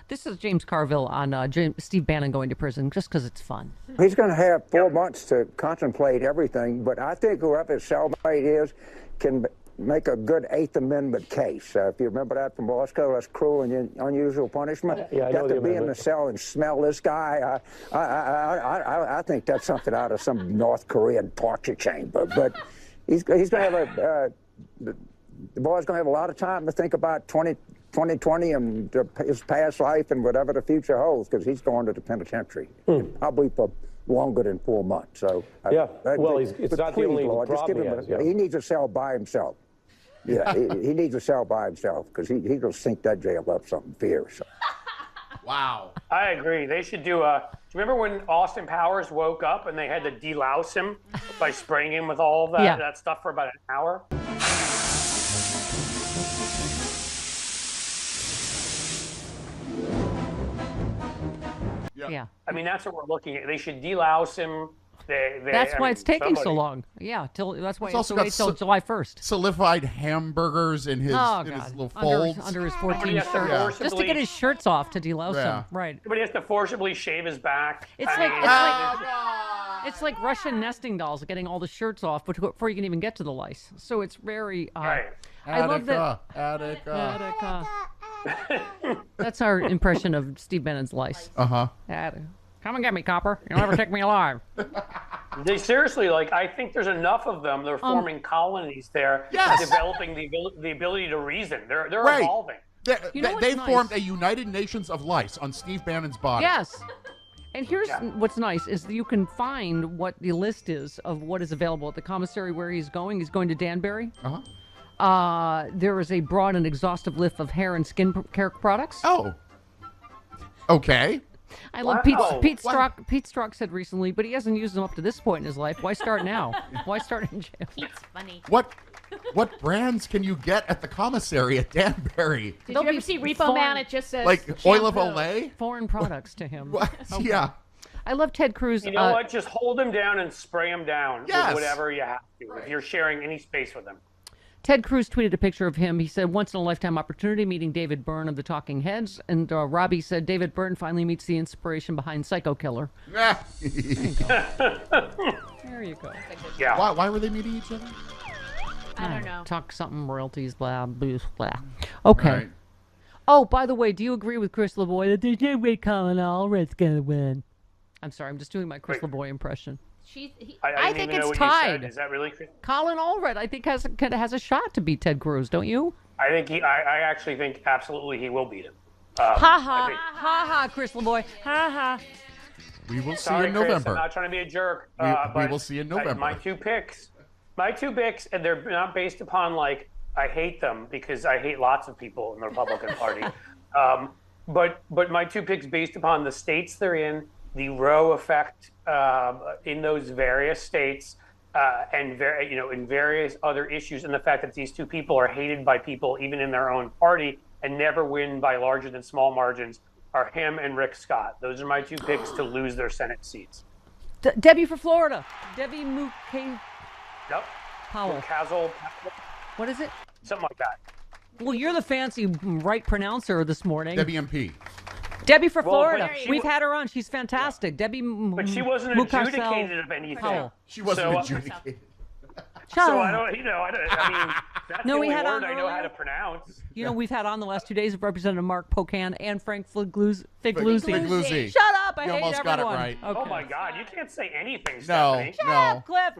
This is James Carville on Steve Bannon going to prison just because it's fun. He's going to have 4 months to contemplate everything, but I think whoever his cellmate is can make a good Eighth Amendment case. If you remember that from Moscow, that's cruel and unusual punishment. Yeah, I know Got to the be in the amendment. cell and smell this guy. I think that's something out of some North Korean torture chamber. But he's going to have the boy's going to have a lot of time to think about 2020 and his past life and whatever the future holds, because he's going to the penitentiary, probably for longer than 4 months. So it's not the only Lord, just give problem him he has. he needs a cell by himself. Yeah, he needs a cell by himself because he's going to sink that jail up something fierce. Wow. I agree. They should do a. Do you remember when Austin Powers woke up and they had to delouse him by spraying him with all of that stuff for about an hour? Yeah. I mean, that's what we're looking at. They should delouse him. That's why it's taking so long. Yeah, that's why it's wait till July 1st. Solidified hamburgers in his little folds. Under his 14 shirt. Just to get his shirts off to delouse him. Right. Somebody has to forcibly shave his back. It's like Russian nesting dolls getting all the shirts off before you can even get to the lice. So it's very... right. I love that. Attica. That's our impression of Steve Bannon's lice. Uh-huh. Come and get me, copper. You'll never take me alive. They seriously, I think there's enough of them. They're forming colonies there, developing the ability to reason. They're evolving. They formed a United Nations of lice on Steve Bannon's body. Yes. And here's what's nice is that you can find what the list is of what is available at the commissary where he's going. He's going to Danbury. Uh-huh. There is a broad and exhaustive list of hair and skin care products. Oh. Okay. I love Pete Strzok said recently, but he hasn't used them up to this point in his life. Why start now? Why start in jail? Pete's funny. What brands can you get at the commissary at Danbury? Did you ever see Repo Man? It just says like shampoo. Oil of Olay? Foreign products to him. What? Okay. Yeah. I love Ted Cruz. You know what? Just hold him down and spray him down Yes. with whatever you have to. If you're sharing any space with him. Ted Cruz tweeted a picture of him. He said, once-in-a-lifetime opportunity meeting David Byrne of the Talking Heads. And Robbie said, David Byrne finally meets the inspiration behind Psycho Killer. There you go. Yeah. Why were they meeting each other? I don't know. Talk something royalties, blah, blah, blah. Okay. Right. Oh, by the way, do you agree with Chris LaVoy that there's no way Colin Allred's going to win? I'm sorry, I'm just doing my Chris LaVoy impression. I think even know it's what you tied. said. Is that really Chris? Colin Allred, I think, has a shot to beat Ted Cruz, don't you? I think I actually think absolutely he will beat him. Ha ha, ha ha, Chris LaVoy, ha ha. We will see Sorry, in Chris, November. I'm not trying to be a jerk. We will see in November. My two picks, and they're not based upon I hate them because I hate lots of people in the Republican Party. But my two picks based upon the states they're in, the Roe effect in those various states, and in various other issues, and the fact that these two people are hated by people even in their own party and never win by larger than small margins, are him and Rick Scott. Those are my two picks to lose their Senate seats. Debbie for Florida. Debbie Mukay. Yep. Powell. Castle. What is it? Something like that. Well, you're the fancy right pronouncer this morning. Debbie MP. Debbie for Well, Florida. but We've had her on. She's fantastic. Debbie But she wasn't Mucarsel adjudicated of anything. Powell. She wasn't So- adjudicated. So I don't, I mean, that's No, the we only had word on I know how earlier. to pronounce. We've had on the last 2 days of Representative Mark Pocan and Frank Figluzzi. Figluzzi. Shut up! I You hate almost got it everyone. right. Okay. Oh my God, you can't say anything, No, Stephanie. Shut no. up, Cliff.